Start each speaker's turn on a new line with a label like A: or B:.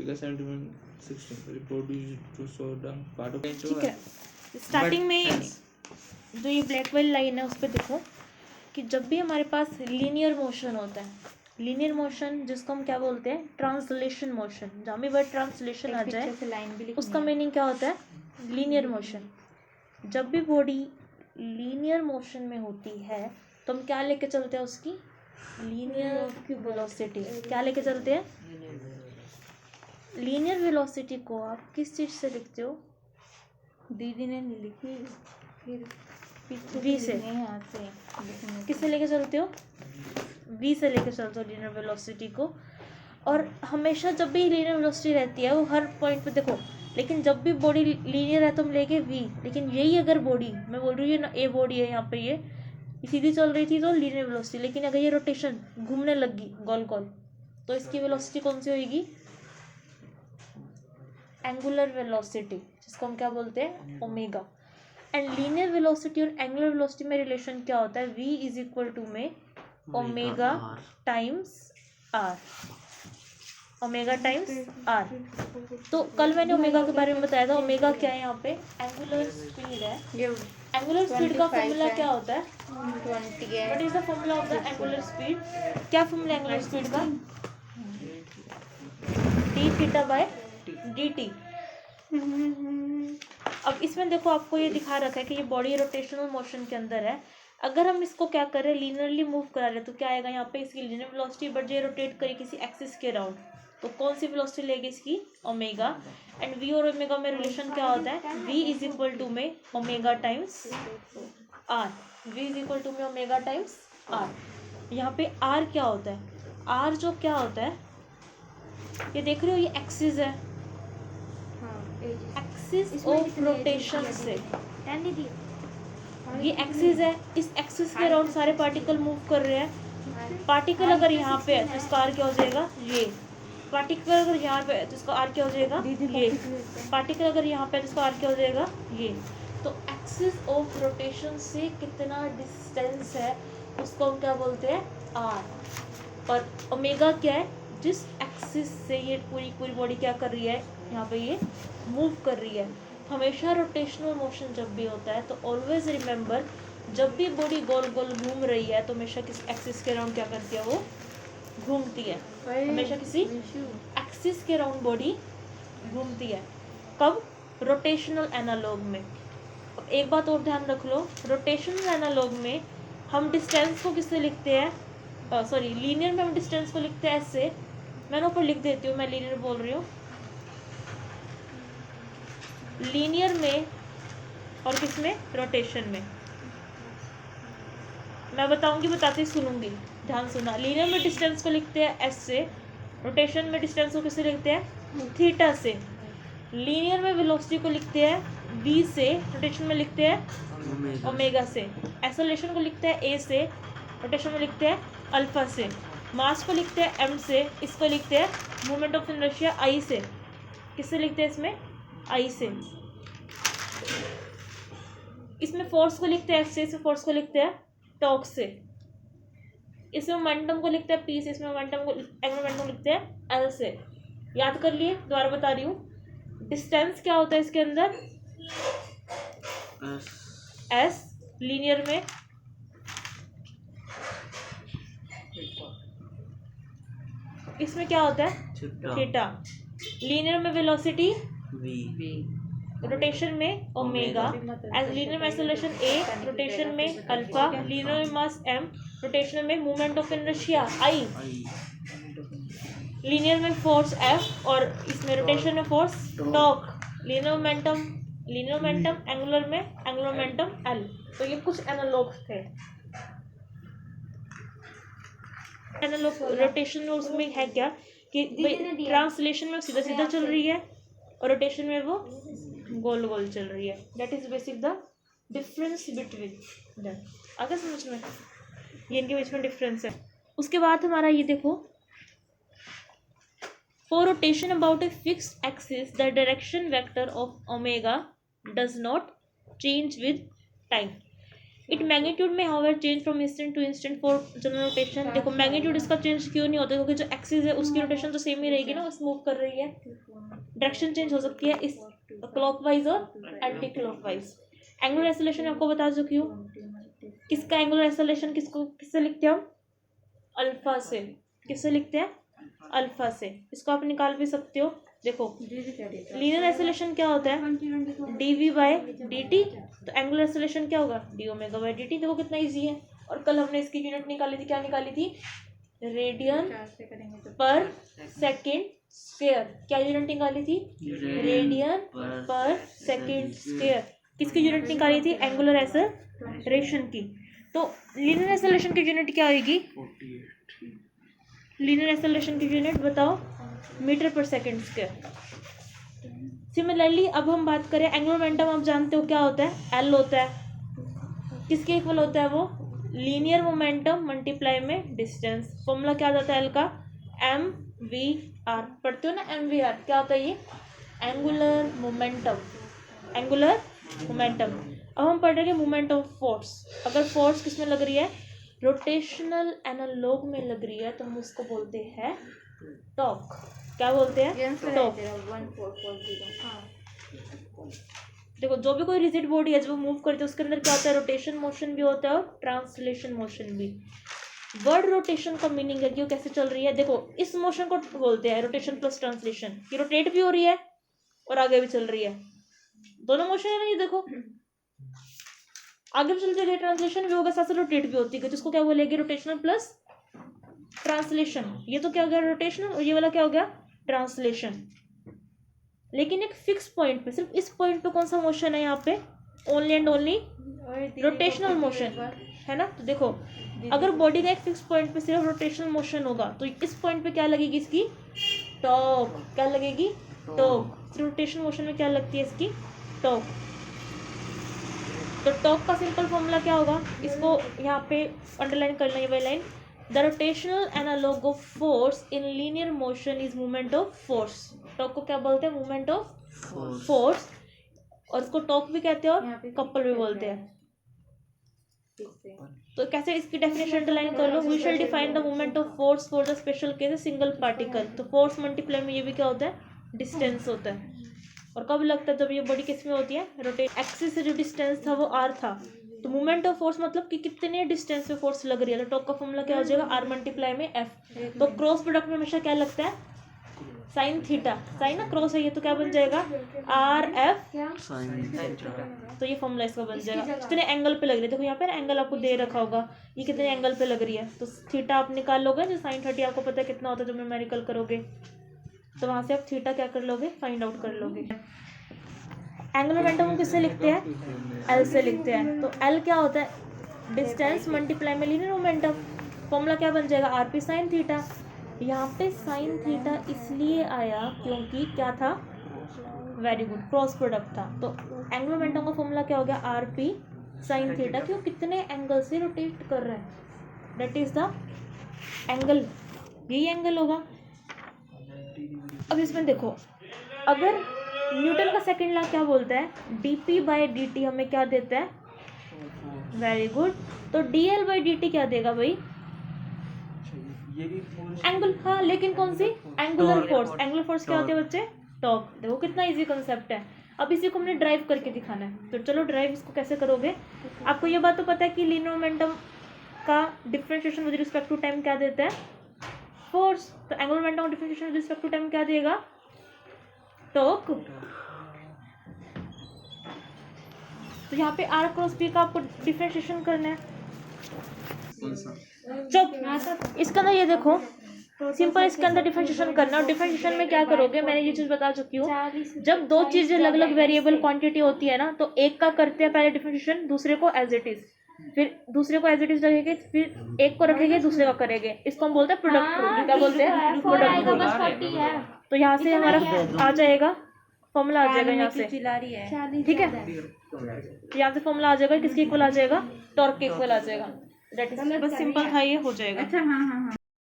A: Figure 17 reproduce to show the part of
B: ठीक है, starting में जो ये ब्लैक वाली लाइन है उस पर देखो कि जब भी हमारे पास लीनियर मोशन होता है, लीनियर मोशन जिसको हम क्या बोलते हैं, ट्रांसलेशन मोशन, जहाँ भी वर्ड ट्रांसलेशन आ जाए उसका मीनिंग क्या होता है, लीनियर मोशन। जब भी बॉडी लीनियर मोशन में होती है तो हम क्या लेके चलते हैं, उसकी लीनियर वेलोसिटी। क्या लेके चलते हैं, लीनियर वेलोसिटी को आप किस चीज़ से लिखते हो,
C: दीदी ने नहीं लिखी, फिर
B: वी से। किससे लेके चलते हो, वी से लेके चलते हो लीनियर वेलोसिटी को। और हमेशा जब भी लीनियर वेलोसिटी रहती है वो हर पॉइंट पे देखो, लेकिन जब भी बॉडी लीनियर है तो हम लेके वी, लेकिन यही अगर बॉडी, मैं बोल रही हूँ ना, ए बॉडी है यहाँ पे, ये सीधी चल रही थी तो लीनियर वेलोसिटी, लेकिन अगर ये रोटेशन घूमने लगी गोल गोल तो इसकी वेलोसिटी कौन सी होगी, एंगुलर वेलोसिटी, जिसको हम क्या बोलते हैं, ओमेगा। एंड लीनियर वेलोसिटी और एंगुलर वेलोसिटी में रिलेशन क्या होता है, v इज इक्वल टू में omega times r, omega times r. तो कल मैंने ओमेगा के बारे में बताया था, ओमेगा क्या है, यहाँ पे एंगुलर स्पीड है। एंगुलर स्पीड का फॉर्मूला क्या होता है,
C: 20 है।
B: What is the formula of the angular speed, क्या फॉर्मूला एंगुलर स्पीड का, D theta by D T. अब इसमें देखो आपको ये दिखा रखा है कि ये बॉडी रोटेशनल मोशन के अंदर है। अगर हम इसको क्या करें, लीनियरली मूव करा रहे तो क्या आएगा यहाँ पे, इसकी लीनियर वेलोसिटी, बट ये रोटेट करी किसी एक्सिस के अराउंड तो कौन सी वेलोसिटी लेगी, इसकी ओमेगा। एंड वी और ओमेगा में रिलेशन क्या होता है, v इज इक्वल टू में omega times r, v is equal to में ओमेगा टाइम्स आर। यहाँ पे r क्या होता है, r जो क्या होता है, ये देख रहे हो, ये एक्सिस है, एक्सिस ऑफ रोटेशन से, ये एक्सिस है, इस एक्सिस के अराउंड सारे पार्टिकल मूव कर रहे हैं। पार्टिकल अगर यहाँ पे है तो इसका आर क्या हो जाएगा, ये। पार्टिकल अगर यहाँ पे है तो इसका आर क्या हो जाएगा, ये। पार्टिकल अगर यहाँ पे है तो इसका आर क्या हो जाएगा, ये। तो एक्सिस ऑफ रोटेशन से कितना डिस्टेंस है उसको हम क्या बोलते हैं, आर। और ओमेगा क्या है, जिस एक्सिस से ये पूरी बॉडी क्या कर रही है, यहाँ पे ये मूव कर रही है। हमेशा रोटेशनल मोशन जब भी होता है तो ऑलवेज रिमेंबर, जब भी बॉडी गोल गोल घूम रही है तो हमेशा किस एक्सिस के अराउंड क्या करती है, वो घूमती है। हमेशा किसी एक्सिस के अराउंड बॉडी घूमती है। कब, रोटेशनल एनालॉग में। अब एक बात और ध्यान रख लो, रोटेशनल एनालॉग में हम डिस्टेंस को किससे लिखते हैं, सॉरी लीनियर में हम डिस्टेंस को लिखते हैं ऐसे, मैंने ऊपर लिख देती हूँ, मैं लीनियर बोल रही हूँ, लीनियर में और किसमें, रोटेशन में। मैं बताऊंगी, बताते ही सुनूंगी, ध्यान सुना। लीनियर में डिस्टेंस को लिखते हैं एस से, रोटेशन में डिस्टेंस को किससे लिखते हैं, थीटा से। लीनियर में वेलोसिटी को लिखते हैं v से, रोटेशन में लिखते हैं ओमेगा से। एक्सेलरेशन को लिखते हैं a से, रोटेशन में लिखते हैं अल्फा से। मास को लिखते हैं m से, इसको लिखते हैं मोमेंट ऑफ इनर्शिया I से। किससे लिखते हैं इसमें, I से। इसमें फोर्स को लिखते हैं F से, इसमें फोर्स को लिखते हैं टॉर्क से। इसमें मोमेंटम को लिखते हैं P से, इसमें मोमेंटम को, एंगुलर मोमेंटम लिखते हैं L से। याद कर लिए, दोबारा बता रही हूँ। डिस्टेंस क्या होता है इसके अंदर, S लीनियर में, इसमें क्या होता है, थीटा। लीनियर में वेलोसिटी
A: v,
B: रोटेशन में ओमेगा, लीनियर में एक्सेलरेशन a, रोटेशन में अल्फा, लीनियर में मास m, रोटेशन में moment of inertia I, linear में फोर्स F और इसमें रोटेशन में force torque. Linear momentum, angular momentum L। तो ये कुछ एनालॉग्स थे। एनालॉग रोटेशन में उसमें है क्या कि ट्रांसलेशन में सीधा सीधा चल रही है और रोटेशन में वो गोल गोल चल रही है। That is basic the difference between that. आगे समझ में, ये इनके बीच में डिफरेंस है। उसके बाद हमारा ये देखो, for rotation about a fixed axis the direction vector of omega does not change with time। It magnitude में however change from instant to instant for general rotation. देखो मैग्नीट्यूड इसका चेंज क्यों नहीं होता, क्योंकि जो एक्सिस है उसकी रोटेशन तो सेम ही रहेगी ना, वो मूव कर रही है। डायरेक्शन चेंज हो सकती है इस क्लॉकवाइज और एंटी क्लॉकवाइज। एंगुलर एक्सेलरेशन आपको बता चुकी हूँ। किसका एंगुलर एक्सेलरेशन किससे लिखते हैं हम? अल्फा से। किससे लिखते हैं? अल्फा से। इसको आप निकाल भी सकते हो। देखो लीनियर एक्सेलरेशन क्या होता है? dv by dt। तो एंगुलर एक्सेलरेशन क्या होगा? d omega by dt। देखो कितना इजी है। और कल हमने इसकी यूनिट निकाली थी, क्या निकाली थी? रेडियन पर सेकेंड स्क्वायर। क्या यूनिट निकाली थी? रेडियन पर सेकेंड स्क्वायर। किसकी यूनिट निकाली थी? एंगुलर एक्सेलरेशन की। तो लीनियर एक्सेलरेशन की यूनिट क्या होगी? लीनियर एक्सेलरेशन की यूनिट बताओ? मीटर पर सेकेंड स्क्वायर। सिमिलरली अब हम बात करें एंगुलर मोमेंटम। आप जानते हो क्या होता है? एल होता है। किसके इक्वल होता है वो? लीनियर मोमेंटम मल्टीप्लाई में डिस्टेंस। फॉर्मूला क्या आता है एल का? M v r. पढ़ते हो ना एम वी आर? क्या होता है ये? Angular momentum. Angular momentum. अब हम पढ़ रहे हैं मोमेंट ऑफ फोर्स। अगर फोर्स किस में लग रही है? रोटेशनल एनालॉग में लग रही है तो हम उसको बोलते हैं टॉर्क। क्या बोलते हैं? टॉर्क। देखो जो भी कोई रिजिड बॉडी है जब वो मूव करती है उसके अंदर क्या होता है? रोटेशन मोशन भी होता है और ट्रांसलेशन मोशन भी। वर्ड रोटेशन का मीनिंग है कि वो कैसे चल रही है। देखो इस मोशन को बोलते हैं रोटेशन प्लस ट्रांसलेशन। ये रोटेट भी हो रही है और आगे भी चल रही है, दोनों मोशन है ना। ये देखो आगे भी चल रही है, ट्रांसलेशन भी होगा, साथ साथ रोटेट भी होती है, जिसको क्या बोलेगी? Rotational plus translation. ये तो क्या हो गया? रोटेशनल। और ये वाला क्या हो गया? ट्रांसलेशन। लेकिन एक फिक्स पॉइंट पे, सिर्फ इस पॉइंट पे कौन सा मोशन है यहाँ पे? Only and only rotational motion है ना। तो देखो अगर बॉडी का एक फिक्स पॉइंट पे सिर्फ रोटेशनल मोशन होगा तो इस पॉइंट पे क्या लगेगी? इसकी टॉर्क। क्या लगेगी? टॉर्क। रोटेशन मोशन में क्या लगती है? इसकी टॉर्क। तो टॉर्क का सिंपल फॉर्मूला क्या होगा? इसको यहाँ पे अंडरलाइन करना है, ये line. The rotational analogue of force in linear motion is movement of force. Torque को क्या बोलते हैं? Movement of force. और इसको टॉर्क भी कहते हैं और कपल भी बोलते हैं। तो कैसे इसकी डेफिनेशन अंडरलाइन कर लो? We shall define the movement of force for the special case single particle. तो फोर्स मल्टीप्लाई में ये भी क्या होता है? डिस्टेंस होता है। और कब लगता है? जब ये बॉडी किस में होती है? रोटेट। एक्सिस से जो डिस्टेंस था वो आर था। तो मूवमेंट ऑफ फोर्स मतलब कि कितने डिस्टेंस पे फोर्स लग रही है। तो टॉर्क का फॉर्मूला क्या हो जाएगा? आर मल्टीप्लाई में एफ। तो क्रॉस प्रोडक्ट में हमेशा क्या लगता है? Sine theta. साइन ना क्रॉस है ये, तो क्या बन जाएगा? R F sine. तो ये फॉर्मूला इसका बन जाएगा। कितने एंगल पे लग रही है? देखो यहाँ पे एंगल आपको दे रखा होगा, ये कितने एंगल पे लग रही है। तो थीटा आप निकाल लोगे, जो साइन 30 आपको पता है कितना होता है जब न्यूमेरिकल करोगे, तो वहां से आप थीटा क्या कर लोगे? फाइंड आउट कर लोगे। एंगुलर मोमेंटम हम किससे लिखते हैं? एल से लिखते हैं। तो एल क्या होता है? डिस्टेंस मल्टीप्लाई में लीनियर मोमेंटम। फॉर्मूला क्या बन जाएगा? R P sine theta. यहाँ पे साइन थीटा इसलिए आया क्योंकि क्या था? वेरी गुड, क्रॉस प्रोडक्ट था। तो एंगुलर मोमेंटम का फॉर्मूला क्या हो गया? R P sine theta. क्यों? कितने एंगल से रोटेट कर रहा है, दैट इज द एंगल। यही एंगल होगा। अब इसमें देखो अगर न्यूटन का सेकंड लॉ क्या बोलता है? dp बाय dt हमें क्या देता है? Very good. तो dl बाय dt क्या देगा भाई? एंगल। हाँ लेकिन कौन सी? Angular force. एंगुलर फोर्स क्या होती है बच्चे? टॉर्क। देखो कितना इजी कंसेप्ट है। अब इसी को हमने ड्राइव करके दिखाना है। तो चलो ड्राइव इसको कैसे करोगे? आपको ये बात तो पता है कि लीनियर मोमेंटम का differentiation with respect to time क्या देता है? फोर्स। तो एंगुलर मोमेंटम का differentiation with respect to time क्या देगा? टॉर्क। तो यहाँ पे आर क्रॉस पी का आपको डिफरेंशिएशन करना है। चुप। इसका ना ये देखो सिंपल, इसके अंदर डिफरेंशिएशन करना है। और डिफरेंशिएशन में क्या करोगे? मैंने ये चीज बता चुकी हूँ। जब दो चीजें अलग अलग वेरिएबल क्वांटिटी होती है ना, तो एक का करते हैं पहले डिफरेंशिएशन, दूसरे को एज इट इज, फिर दूसरे को एज इट इज रखेंगे, फिर एक को रखेंगे दूसरे का करेंगे। इसको हम बोलते हैं प्रोडक्ट रूल। क्या बोलते हैं? Product rule. तो यहाँ से हमारा आ जाएगा फॉर्मूला, आ जाएगा यहाँ से, ठीक है। यहाँ से फॉर्मूला आ जाएगा, किसके इक्वल आ जाएगा? टॉर्क के इक्वल आ जाएगा। बस सिंपल था, ये हो जाएगा। अच्छा हाँ हाँ हाँ।